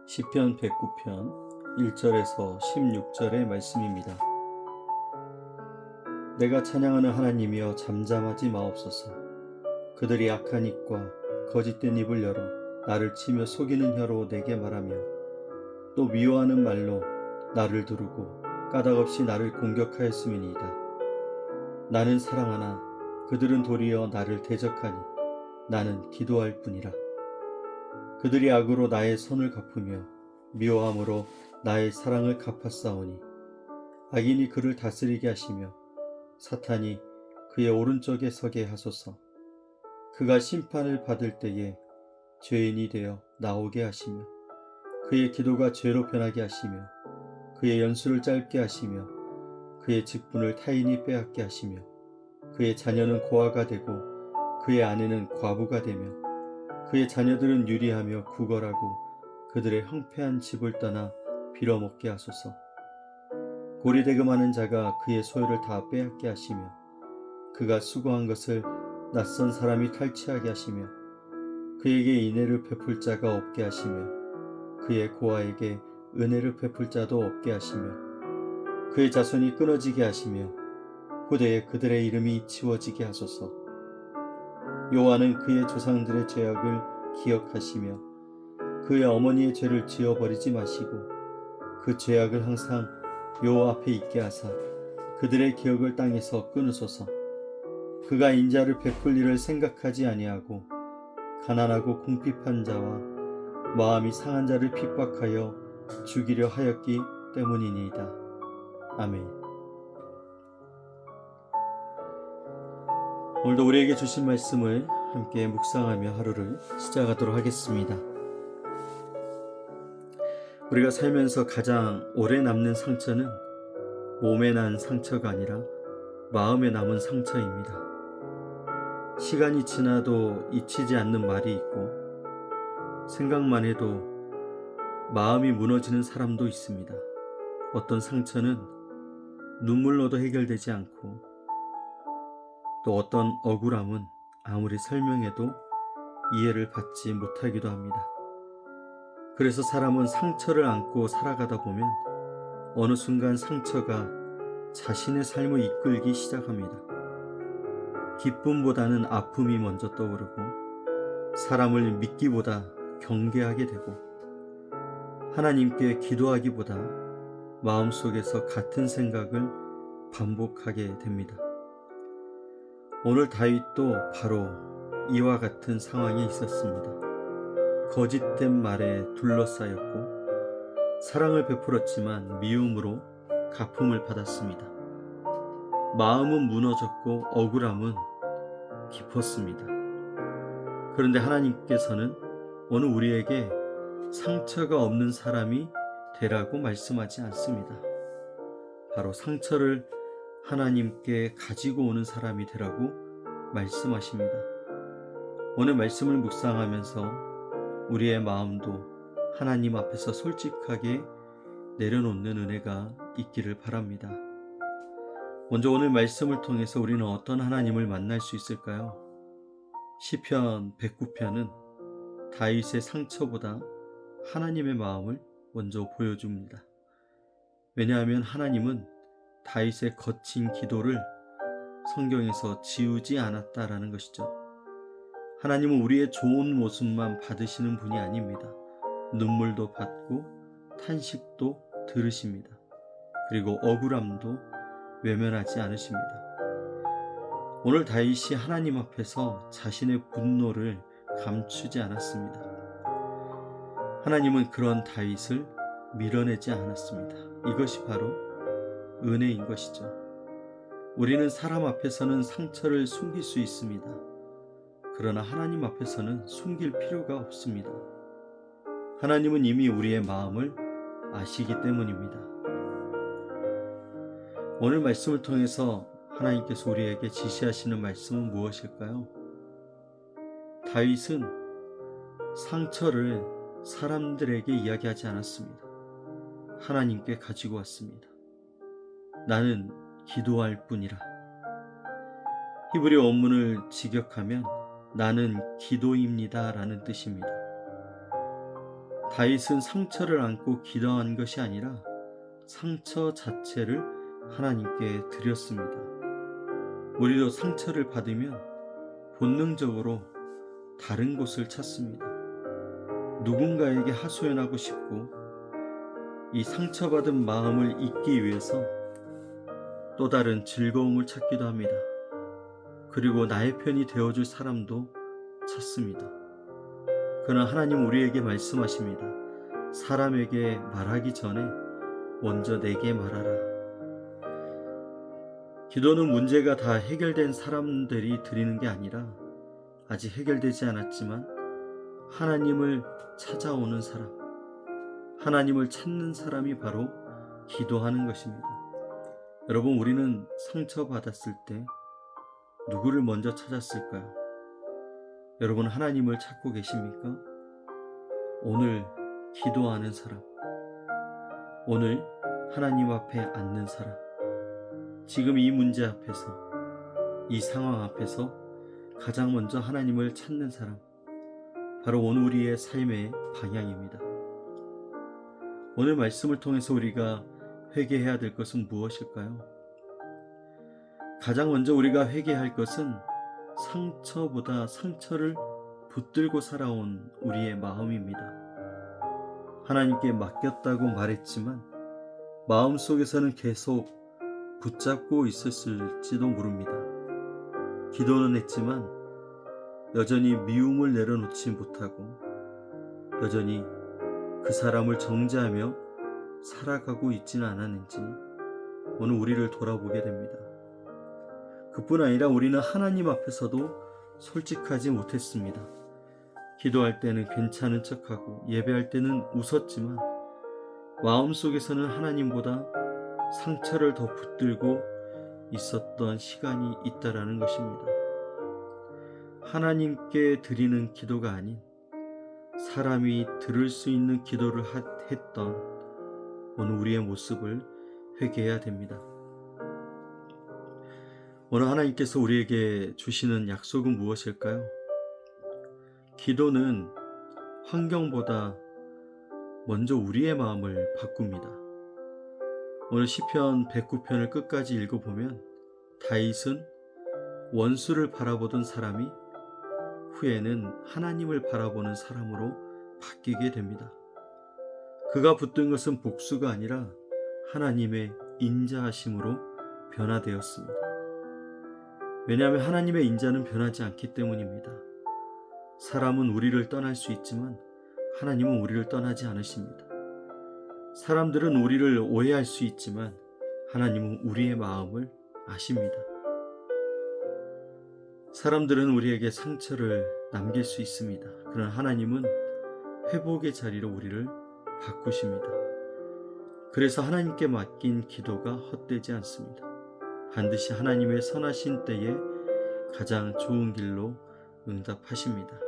시편 109편 1절에서 16절의 말씀입니다. 내가 찬양하는 하나님이여 잠잠하지 마옵소서. 그들이 악한 입과 거짓된 입을 열어 나를 치며 속이는 혀로 내게 말하며 또 미워하는 말로 나를 두르고 까닭없이 나를 공격하였음이니이다. 나는 사랑하나 그들은 도리어 나를 대적하니 나는 기도할 뿐이라. 그들이 악으로 나의 선을 갚으며 미워함으로 나의 사랑을 갚았사오니 악인이 그를 다스리게 하시며 사탄이 그의 오른쪽에 서게 하소서. 그가 심판을 받을 때에 죄인이 되어 나오게 하시며 그의 기도가 죄로 변하게 하시며 그의 연수를 짧게 하시며 그의 직분을 타인이 빼앗게 하시며 그의 자녀는 고아가 되고 그의 아내는 과부가 되며 그의 자녀들은 유리하며 구걸하고 그들의 황폐한 집을 떠나 빌어먹게 하소서. 고리대금하는 자가 그의 소유를 다 빼앗게 하시며 그가 수고한 것을 낯선 사람이 탈취하게 하시며 그에게 인애를 베풀 자가 없게 하시며 그의 고아에게 은혜를 베풀 자도 없게 하시며 그의 자손이 끊어지게 하시며 후대에 그들의 이름이 지워지게 하소서. 여호와는 그의 조상들의 죄악을 기억하시며 그의 어머니의 죄를 지워버리지 마시고 그 죄악을 항상 여호와 앞에 있게 하사 그들의 기억을 땅에서 끊으소서. 그가 인자를 베풀 일을 생각하지 아니하고 가난하고 궁핍한 자와 마음이 상한 자를 핍박하여 죽이려 하였기 때문이니이다. 아멘. 오늘도 우리에게 주신 말씀을 함께 묵상하며 하루를 시작하도록 하겠습니다. 우리가 살면서 가장 오래 남는 상처는 몸에 난 상처가 아니라 마음에 남은 상처입니다. 시간이 지나도 잊히지 않는 말이 있고 생각만 해도 마음이 무너지는 사람도 있습니다. 어떤 상처는 눈물로도 해결되지 않고 또 어떤 억울함은 아무리 설명해도 이해를 받지 못하기도 합니다. 그래서 사람은 상처를 안고 살아가다 보면 어느 순간 상처가 자신의 삶을 이끌기 시작합니다. 기쁨보다는 아픔이 먼저 떠오르고 사람을 믿기보다 경계하게 되고 하나님께 기도하기보다 마음속에서 같은 생각을 반복하게 됩니다. 오늘 다윗도 바로 이와 같은 상황에 있었습니다. 거짓된 말에 둘러싸였고 사랑을 베풀었지만 미움으로 갚음을 받았습니다. 마음은 무너졌고 억울함은 깊었습니다. 그런데 하나님께서는 오늘 우리에게 상처가 없는 사람이 되라고 말씀하지 않습니다. 바로 상처를 하나님께 가지고 오는 사람이 되라고 말씀하십니다. 오늘 말씀을 묵상하면서 우리의 마음도 하나님 앞에서 솔직하게 내려놓는 은혜가 있기를 바랍니다. 먼저 오늘 말씀을 통해서 우리는 어떤 하나님을 만날 수 있을까요? 시편 109편은 다윗의 상처보다 하나님의 마음을 먼저 보여줍니다. 왜냐하면 하나님은 다윗의 거친 기도를 성경에서 지우지 않았다라는 것이죠. 하나님은 우리의 좋은 모습만 받으시는 분이 아닙니다. 눈물도 받고 탄식도 들으십니다. 그리고 억울함도 외면하지 않으십니다. 오늘 다윗이 하나님 앞에서 자신의 분노를 감추지 않았습니다. 하나님은 그런 다윗을 밀어내지 않았습니다. 이것이 바로 은혜인 것이죠. 우리는 사람 앞에서는 상처를 숨길 수 있습니다. 그러나 하나님 앞에서는 숨길 필요가 없습니다. 하나님은 이미 우리의 마음을 아시기 때문입니다. 오늘 말씀을 통해서 하나님께서 우리에게 지시하시는 말씀은 무엇일까요? 다윗은 상처를 사람들에게 이야기하지 않았습니다. 하나님께 가지고 왔습니다. 나는 기도할 뿐이라. 히브리 원문을 직역하면 나는 기도입니다 라는 뜻입니다. 다윗은 상처를 안고 기도한 것이 아니라 상처 자체를 하나님께 드렸습니다. 우리도 상처를 받으면 본능적으로 다른 곳을 찾습니다. 누군가에게 하소연하고 싶고 이 상처받은 마음을 잊기 위해서 또 다른 즐거움을 찾기도 합니다. 그리고 나의 편이 되어줄 사람도 찾습니다. 그러나 하나님 우리에게 말씀하십니다. 사람에게 말하기 전에 먼저 내게 말하라. 기도는 문제가 다 해결된 사람들이 드리는 게 아니라 아직 해결되지 않았지만 하나님을 찾아오는 사람, 하나님을 찾는 사람이 바로 기도하는 것입니다. 여러분, 우리는 상처받았을 때 누구를 먼저 찾았을까요? 여러분, 하나님을 찾고 계십니까? 오늘 기도하는 사람, 오늘 하나님 앞에 앉는 사람, 지금 이 문제 앞에서, 이 상황 앞에서 가장 먼저 하나님을 찾는 사람, 바로 오늘 우리의 삶의 방향입니다. 오늘 말씀을 통해서 우리가 회개해야 될 것은 무엇일까요? 가장 먼저 우리가 회개할 것은 상처보다 상처를 붙들고 살아온 우리의 마음입니다. 하나님께 맡겼다고 말했지만 마음속에서는 계속 붙잡고 있었을지도 모릅니다. 기도는 했지만 여전히 미움을 내려놓지 못하고 여전히 그 사람을 정죄하며 살아가고 있지는 않았는지 오늘 우리를 돌아보게 됩니다. 그뿐 아니라 우리는 하나님 앞에서도 솔직하지 못했습니다. 기도할 때는 괜찮은 척하고 예배할 때는 웃었지만 마음속에서는 하나님보다 상처를 더 붙들고 있었던 시간이 있다라는 것입니다. 하나님께 드리는 기도가 아닌 사람이 들을 수 있는 기도를 했던 오늘 우리의 모습을 회개해야 됩니다. 오늘 하나님께서 우리에게 주시는 약속은 무엇일까요? 기도는 환경보다 먼저 우리의 마음을 바꿉니다. 오늘 시편 109편을 끝까지 읽어보면 다윗은 원수를 바라보던 사람이 후에는 하나님을 바라보는 사람으로 바뀌게 됩니다. 그가 붙든 것은 복수가 아니라 하나님의 인자하심으로 변화되었습니다. 왜냐하면 하나님의 인자는 변하지 않기 때문입니다. 사람은 우리를 떠날 수 있지만 하나님은 우리를 떠나지 않으십니다. 사람들은 우리를 오해할 수 있지만 하나님은 우리의 마음을 아십니다. 사람들은 우리에게 상처를 남길 수 있습니다. 그러나 하나님은 회복의 자리로 우리를 바꾸십니다. 그래서 하나님께 맡긴 기도가 헛되지 않습니다. 반드시 하나님의 선하신 때에 가장 좋은 길로 응답하십니다.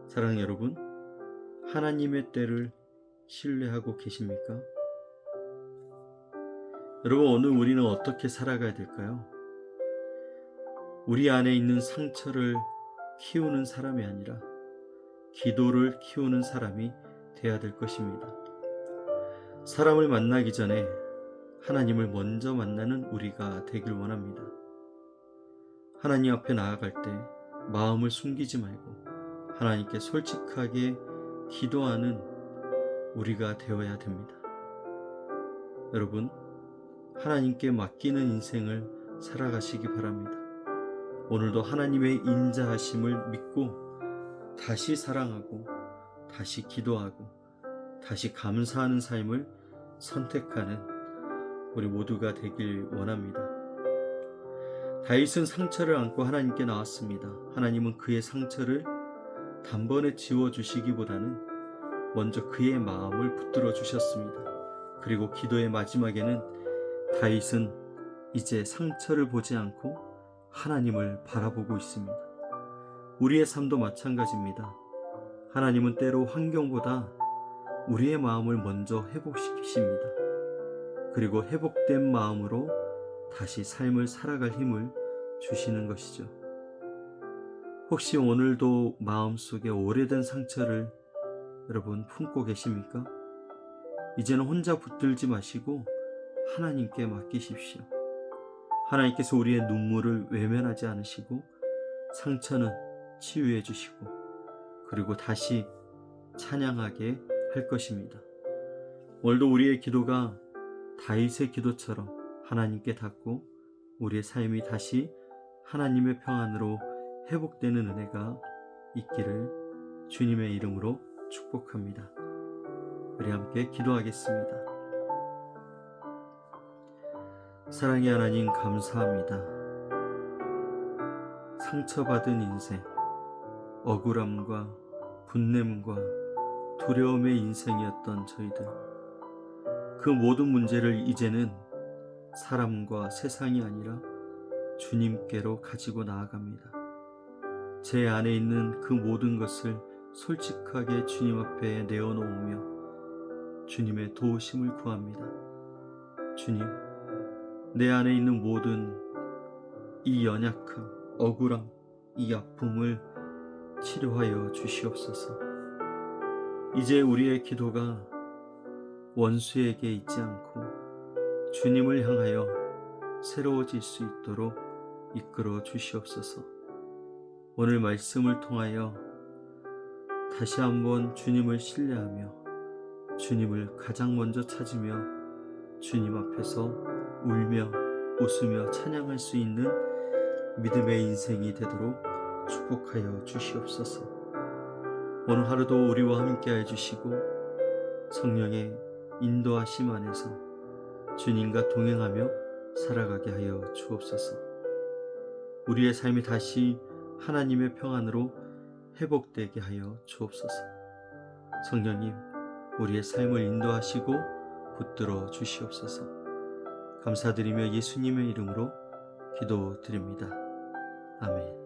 사랑하는 여러분, 하나님의 때를 신뢰하고 계십니까? 여러분, 오늘 우리는 어떻게 살아가야 될까요? 우리 안에 있는 상처를 키우는 사람이 아니라 기도를 키우는 사람이 되어야 될 것입니다. 사람을 만나기 전에 하나님을 먼저 만나는 우리가 되길 원합니다. 하나님 앞에 나아갈 때 마음을 숨기지 말고 하나님께 솔직하게 기도하는 우리가 되어야 됩니다. 여러분, 하나님께 맡기는 인생을 살아가시기 바랍니다. 오늘도 하나님의 인자하심을 믿고 다시 사랑하고 다시 기도하고 다시 감사하는 삶을 선택하는 우리 모두가 되길 원합니다. 다윗은 상처를 안고 하나님께 나왔습니다. 하나님은 그의 상처를 단번에 지워주시기보다는 먼저 그의 마음을 붙들어 주셨습니다. 그리고 기도의 마지막에는 다윗은 이제 상처를 보지 않고 하나님을 바라보고 있습니다. 우리의 삶도 마찬가지입니다. 하나님은 때로 환경보다 우리의 마음을 먼저 회복시키십니다. 그리고 회복된 마음으로 다시 삶을 살아갈 힘을 주시는 것이죠. 혹시 오늘도 마음속에 오래된 상처를 여러분 품고 계십니까? 이제는 혼자 붙들지 마시고 하나님께 맡기십시오. 하나님께서 우리의 눈물을 외면하지 않으시고 상처는 치유해 주시고 그리고 다시 찬양하게 할 것입니다. 오늘도 우리의 기도가 다윗의 기도처럼 하나님께 닿고 우리의 삶이 다시 하나님의 평안으로 회복되는 은혜가 있기를 주님의 이름으로 축복합니다. 우리 함께 기도하겠습니다. 사랑의 하나님, 감사합니다. 상처받은 인생, 억울함과 분냄과 두려움의 인생이었던 저희들, 그 모든 문제를 이제는 사람과 세상이 아니라 주님께로 가지고 나아갑니다. 제 안에 있는 그 모든 것을 솔직하게 주님 앞에 내어놓으며 주님의 도우심을 구합니다. 주님, 내 안에 있는 모든 이 연약함, 억울함, 이 아픔을 치료하여 주시옵소서. 이제 우리의 기도가 원수에게 있지 않고 주님을 향하여 새로워질 수 있도록 이끌어 주시옵소서. 오늘 말씀을 통하여 다시 한번 주님을 신뢰하며 주님을 가장 먼저 찾으며 주님 앞에서 울며 웃으며 찬양할 수 있는 믿음의 인생이 되도록 축복하여 주시옵소서. 오늘 하루도 우리와 함께해 주시고 성령의 인도하심 안에서 주님과 동행하며 살아가게 하여 주옵소서. 우리의 삶이 다시 하나님의 평안으로 회복되게 하여 주옵소서. 성령님, 우리의 삶을 인도하시고 붙들어 주시옵소서. 감사드리며 예수님의 이름으로 기도드립니다. 아멘.